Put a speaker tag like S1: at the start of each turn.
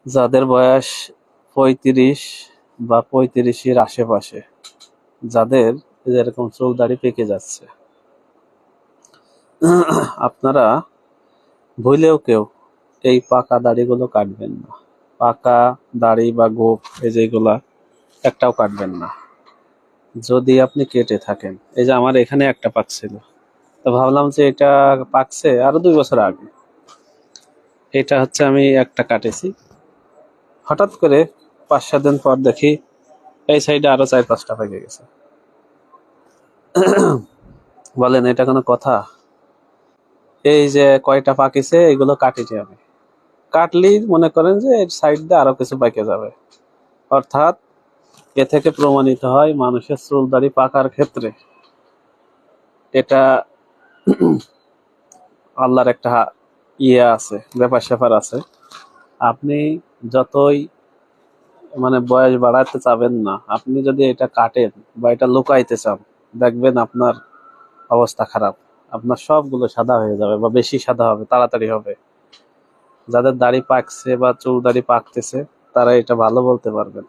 S1: যাদের বয়স ৩৫ বা ৩৫-এর আশেপাশে, যাদের এরকম চুল দাড়ি পেকে যাচ্ছে, আপনারা ভুলেও কেউ এই পাকা দাড়িগুলো কাটবেন না। পাকা দাড়ি বা গোঁফ যেগুলা একটাও কাটবেন না। যদি আপনি কেটে থাকেন, এই যে আমার এখানে একটা পাকছিল, তো ভাবলাম যে এটা পাকছে আরো 2 বছর আগে, এটা হচ্ছে আমি একটা কাটেছি। হঠাৎ করে 5-7 দিন পর দেখি এই সাইডে আরো 4-5টা পেকে গেছে। বলেন এটা কোনো কথা? এই যে কয়টা পাকিছে এগুলো কাটিছি আমি। কাটলেই মনে করেন যে এর সাইড দিয়ে আরো কিছু পাকে যাবে। অর্থাৎ এ থেকে প্রমাণিত হয় মানুষের চুল দাড়ি পাকার ক্ষেত্রে এটা আল্লাহর একটা আছে, ব্যাপার স্যাপার আছে। আপনি যতই বয়স বাড়াতে চাবেন না, আপনি যদি এটা কাটেন বা এটা লুকাইতে চান, দেখবেন আপনার অবস্থা খারাপ। আপনার সবগুলো সাদা হয়ে যাবে বা বেশি সাদা হবে, তাড়াতাড়ি হবে। যাদের দাড়ি পাকছে বা চুল দাড়ি পাকতেছে তারা এটা ভালো বলতে পারবেন।